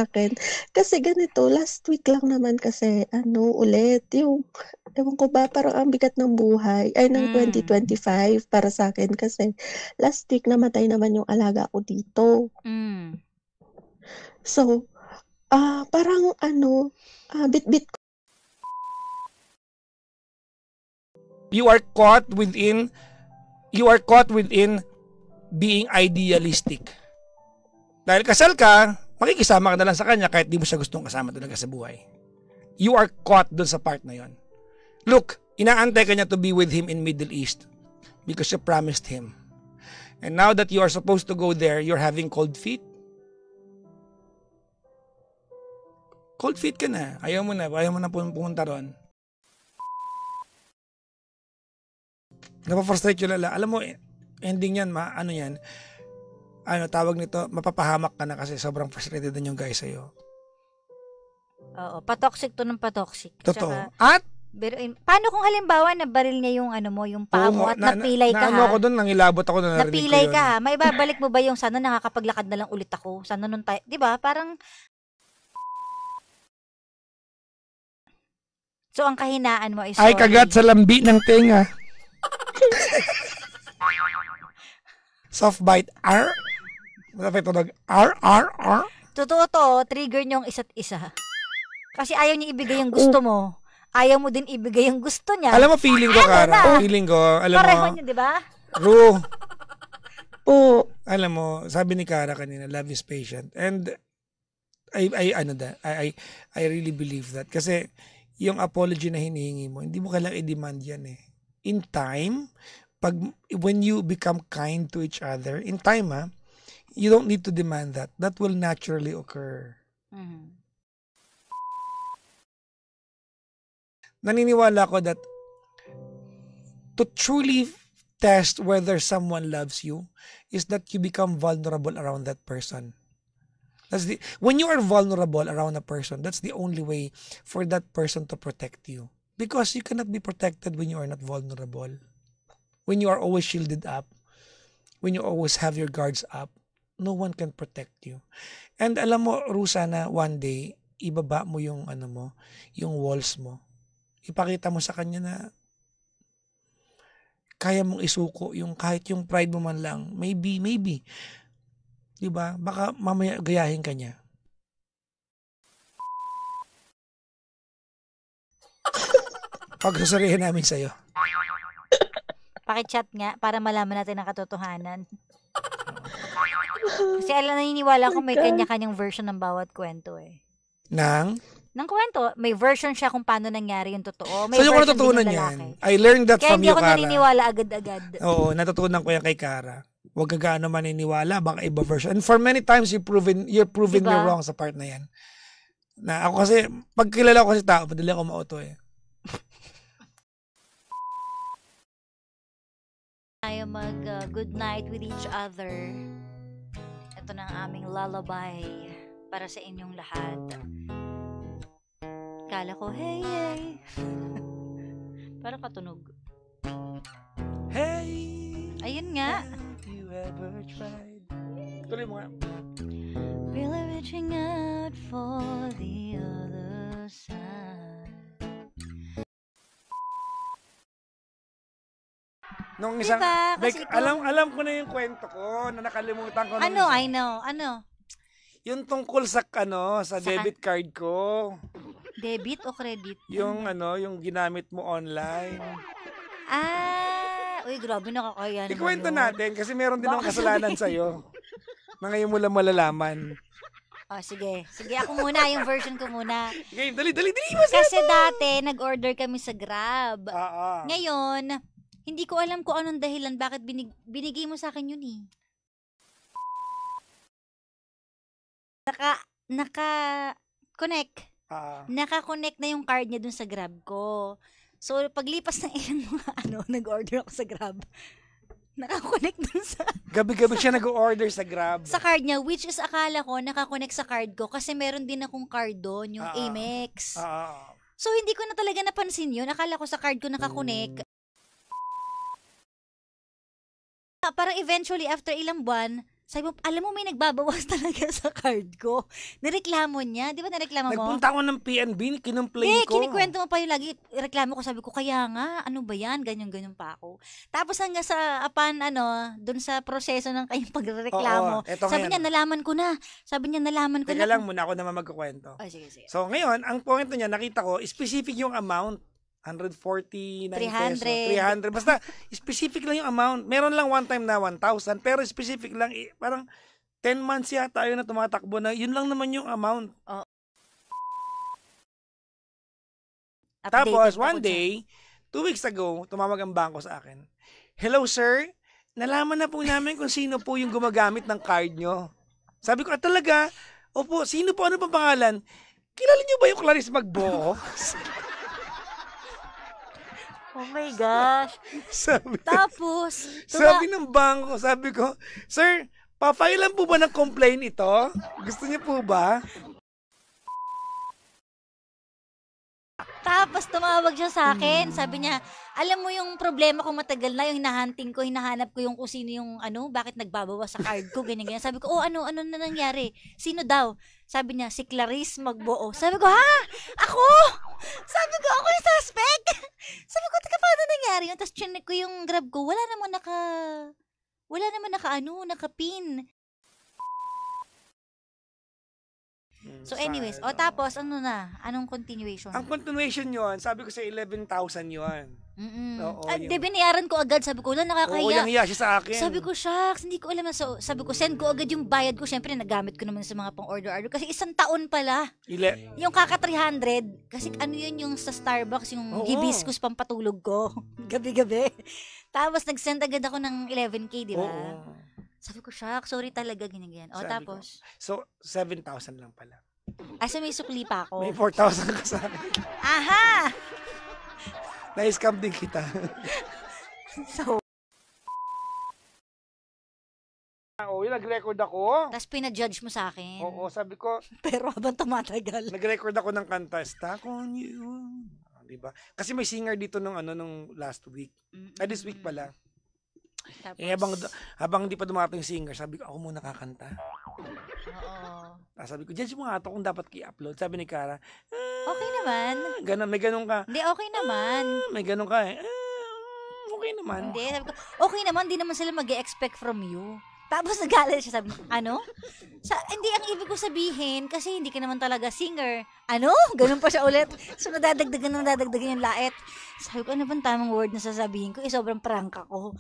akin. Kasi ganito, last week lang naman kasi ulit yung ewan ko ba parang ang bigat ng buhay ay ng Hmm. 2025 para sa'kin kasi last week namatay naman yung alaga ko dito. Hmm. So, parang bitbit ko You are caught within being idealistic. Dahil kasal ka, makikisama ka na lang sa kanya kahit di mo siya gustong kasama talaga sa buhay. You are caught dun sa part na yon. Look, inaantay ka niya to be with him in Middle East because you promised him. And now that you are supposed to go there, you're having cold feet. Cold feet ka na. Ayaw mo na pumunta ron. Napafrustrate yung lala. Alam mo, ending yan, tawag nito, mapapahamak ka na kasi sobrang frustrated na yung guy sa'yo. Oo, patoxic to ng patoxic. Totoo. Tsaka, At, paano kung halimbawa nabaril niya yung yung paa mo at napilay ka ha? ako doon, nangilabot ako na narinig ko Napilay yun. ka ha? May babalik mo ba yung sana nakakapaglakad na lang ulit ako? Sana nun tayo, di ba? Parang, so ang kahinaan mo is Ay, kagat sa lambi ng tenga. Soft bite. R? Masapit tunog. R. Totoo to, trigger niyo ang isa't isa. Kasi ayaw niya ibigay yung gusto mo. Ayaw mo din ibigay yung gusto niya. Alam mo, feeling ko, Kara. Feeling ko, alam Pareho mo. niyo, di ba? Ru. po. Alam mo, sabi ni Kara kanina, love is patient. And, I really believe that. Kasi, yung apology na hinihingi mo, hindi mo kailangang i-demand yan eh. In time, when you become kind to each other, in time you don't need to demand that. That will naturally occur. Mm-hmm. Naniniwala ko that to truly test whether someone loves you is that you become vulnerable around that person. When you are vulnerable around a person, that's the only way for that person to protect you. Because you cannot be protected when you are not vulnerable. When you are always shielded up, when you always have your guards up, no one can protect you. And alam mo, Rusa, na one day, ibaba mo yung yung walls mo. Ipakita mo sa kanya na kaya mong isuko yung kahit yung pride mo man lang. Maybe. Diba? Baka mamaya gayahin ka niya. Pagsusurihin namin sa'yo. Paki-chat nga para malaman natin ang katotohanan. Kasi naniniwala ko may kanya-kanyang version ng bawat kwento eh. Ng kwento, may version siya kung paano nangyari yung totoo. May so, yung version natutunan din yung yan. lalaki. I learned that Kaya from you, Kara. Kaya hindi ako naniniwala agad-agad. Oo, natutunan ko yan kay Kara. Huwag ka gaano maniniwala, baka iba version. And for many times, you're proven diba? Me wrong sa part na yan. Na ako kasi, pag kilala ko kasi tao, madali ako mauto eh. Tayo good night with each other. Ito na ang aming lullaby para sa inyong lahat. Kala ko, hey. Para katunog. Hey! Ayun nga. Have you ever tried? Tuloy mo nga. Really reaching out for the other side. Nung isang, diba? like, alam ko na yung kwento ko, na nakalimutan ko. I know. Yung tungkol sa debit card ko. Debit o credit? Yung yung ginamit mo online. Uy, grabe, nakakaya naman. Ikwento natin kasi meron din akong kasalanan sa'yo. Na ngayon mo lang malalaman. Sige. Sige, ako muna, yung version ko muna. Okay, dali. Kasi dati, nag-order kami sa Grab. Oo. Ngayon, hindi ko alam kung anong dahilan bakit binigay mo sa akin yun eh. Naka-connect. Naka-connect na yung card niya dun sa Grab ko. So, paglipas ng ilang mga nag-order ako sa Grab. Naka-connect dun sa... Gabi-gabi siya nag-order sa Grab. Sa card niya, which is akala ko naka-connect sa card ko kasi meron din akong card doon, yung Amex. So, hindi ko na talaga napansin yun. Akala ko sa card ko naka-connect. Parang eventually, after ilang buwan, Sabi mo, alam mo, may nagbabawas talaga sa card ko. Nireklamo niya. Di ba nareklamo mo? Nagpunta ako ng PNB, kinumplain ko. Kinikwento mo pa yung lagi, reklamo ko, sabi ko, kaya nga, ano ba yan? Ganyan-ganyan pa ako. Tapos hanggang sa, dun sa proseso ng kayong pagreklamo, sabi niya, nalaman ko na. Teka lang muna, ako naman magkukwento. Oh, sige. So, ngayon, ang point niya, nakita ko, specific yung amount. 149 300. pesos, 300. Basta, specific lang yung amount. Meron lang one time na 1,000, pero specific lang, parang 10 months yata yun na tumatakbo na, yun lang naman yung amount. Oh. Tapos, one day, 2 weeks ago, tumawag ang bangko sa akin. Hello, sir. Nalaman na po namin kung sino po yung gumagamit ng card nyo. Sabi ko, talaga? Opo, sino po? Ano pa pangalan? Kilala nyo ba yung Clarice Magbo? Oh my gosh. Sabi ng bangko, sabi ko, sir, pa-file lang po ba ng complaint ito? Gusto niyo po ba? Tapos tumawag siya sa akin. Sabi niya, alam mo yung problema ko matagal na, yung hinahanap ko yung kung sino yung bakit nagbabawa sa card ko, ganyan. Sabi ko, ano na nangyari? Sino daw? Sabi niya, si Clarice Magbuo. Sabi ko, ha? Ako? Sabi ko, ako yung suspect? Sabi ko, teka, paano nangyari yun? Tapos chinek ko yung Grab ko, wala naman naka-pin. So anyways, tapos anong continuation? Ang continuation yon, sabi ko sa 11,000 yon. Oo, binayaran ko agad, sabi ko, nakakahiya. Oo, yung hiya siya sa akin. Sabi ko, shucks, hindi ko alam na. So, sabi ko, send ko agad yung bayad ko. Siyempre, nagamit ko naman sa mga pang-order. Kasi 1 taon pala. Yung kaka 300, kasi yun yung sa Starbucks, yung hibiscus pampatulog ko. Gabi-gabi. Tapos, nag-send agad ako ng 11K, di ba? Oo. Sabi ko, shucks, sorry talaga, ganyan. Tapos? So, 7,000 lang pala. So may sukli pa ako. May 4,000 ka sa akin. Aha! Na-scam din kita. So, nag-record ako. Tapos pinajudge mo sa akin. Oo, sabi ko. Pero habang tumatagal. Nag-record ako ng kanta, Stuck on You. Diba? Kasi may singer dito nung last week. This week pala. Tapos, habang hindi pa dumating yung singer, sabi ko, ako muna kakanta. Oo. Sabi ko, judge mo nga ito kung dapat i-upload. Sabi ni Cara, okay naman. May ganun ka. Hindi, okay naman. May ganun ka eh. Okay naman. Hindi, sabi ko, okay naman, di naman sila mag-expect from you. Tapos nagalit siya, sabi ko, hindi, ang ibig ko sabihin, kasi hindi ka naman talaga singer. Ganun pa siya ulit. So, nadadagdagan yung lait. Sabi ko, ano bang tamang word na sasabihin ko? Sobrang prank ako.